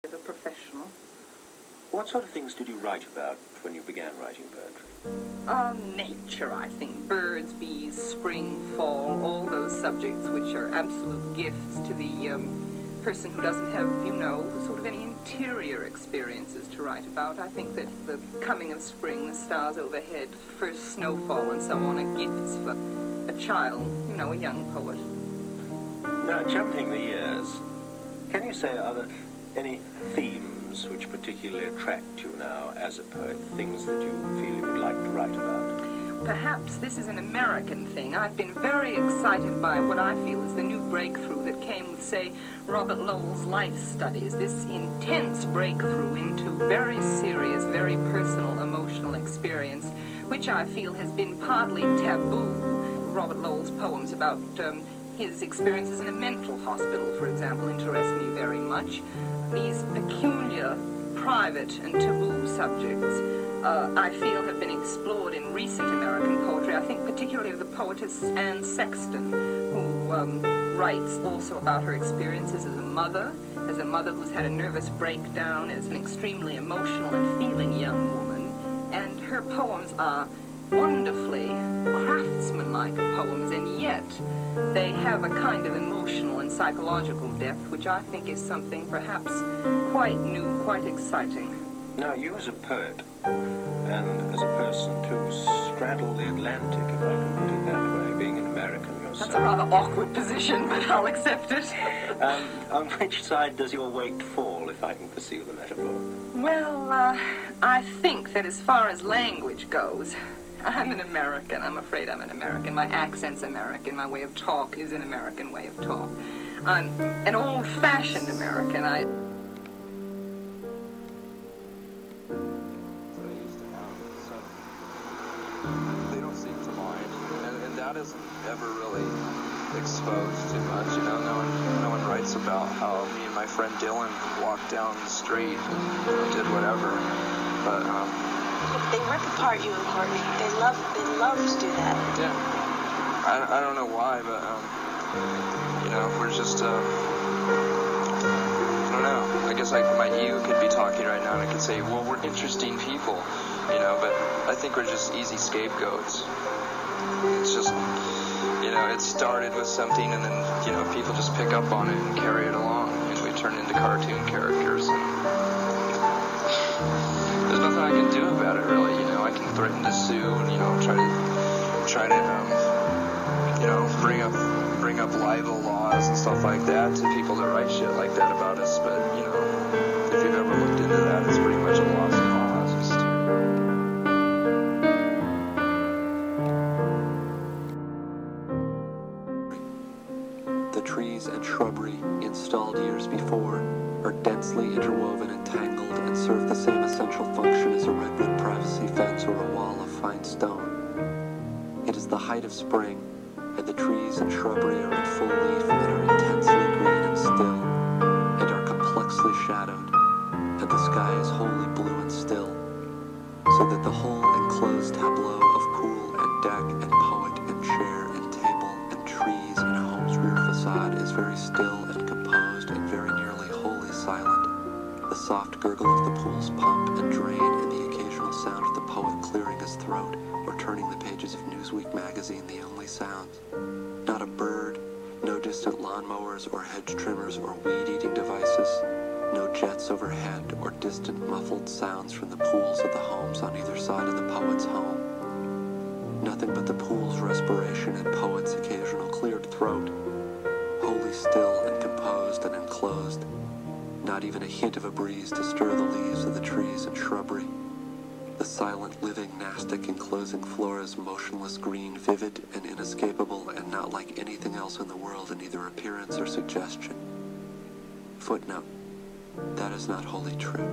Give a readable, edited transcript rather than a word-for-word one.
as a professional. What sort of things did you write about when you began writing poetry? Nature, I think. Birds, bees, spring, fall, all those subjects which are absolute gifts to the person who doesn't have, sort of any interior experiences to write about. I think that the coming of spring, the stars overhead, first snowfall and so on are gifts for a child, a young poet. Now, jumping the years, can you say, are there any themes which particularly attract you now as a poet, things that you feel you would like to write about? Perhaps this is an American thing. I've been very excited by what I feel is the new breakthrough that came with, say, Robert Lowell's life studies, this intense breakthrough into very serious, very personal, emotional experience, which I feel has been partly taboo. Robert Lowell's poems about his experiences in a mental hospital, for example, interest me very much. These peculiar, private, and taboo subjects, I feel, have been explored in recent American poetry. I think particularly of the poetess Anne Sexton, who writes also about her experiences as a mother who's had a nervous breakdown, as an extremely emotional and feeling young woman. And her poems are wonderfully craftsmanlike poems, and yet they have a kind of emotional and psychological depth, which I think is something perhaps quite new, quite exciting. Now, you as a poet, and as a person to straddle the Atlantic, if I can put it that way, being an American yourself. That's a rather awkward position, but I'll accept it. On which side does your weight fall, if I can pursue the metaphor? Well, I think that as far as language goes, I'm an American. I'm afraid I'm an American. My accent's American. My way of talk is an American way of talk. I'm an old-fashioned American. They don't seem to mind, and that isn't ever really exposed too much. No one writes about how me and my friend Dylan walked down the street and did whatever. But they rip apart you and Courtney. They love to do that. Yeah, I don't know why, but we're just I don't know. I guess my ego could be talking right now, and I could say, well, we're interesting people, but I think we're just easy scapegoats. It's just, it started with something, and then, people just pick up on it and carry it along, and we turn into cartoon characters. And there's nothing I can do about it, really. I can threaten to sue and, try to bring up libel laws and stuff like that to people that write shit like that about us. But, if you've ever looked into that, it's pretty much a lost cause. The trees and shrubbery installed years before are densely interwoven and tangled and serve the same essential function as a redwood privacy fence or a wall of fine stone. It is the height of spring, and the trees and shrubbery are in full leaf and are intensely green and still, and are complexly shadowed, and the sky is wholly blue and still, so that the whole enclosed tableau of pool and deck and poet and chair and table and trees and home's rear facade is very still and composed and very nearly wholly silent. The soft gurgle of the pool's pump and drain and the occasional sound of the poet clearing his throat or turning the pages of Newsweek magazine the only sounds. Not a bird, no distant lawnmowers or hedge trimmers or weed-eating devices, no jets overhead or distant muffled sounds from the pools of the homes on either side of the poet's home. Nothing but the pool's respiration and poet's occasional cleared throat, wholly still and composed and enclosed. Not even a hint of a breeze to stir the leaves of the trees and shrubbery. The silent, living, nastic, enclosing flora's motionless green, vivid and inescapable, and not like anything else in the world in either appearance or suggestion. Footnote: that is not wholly true.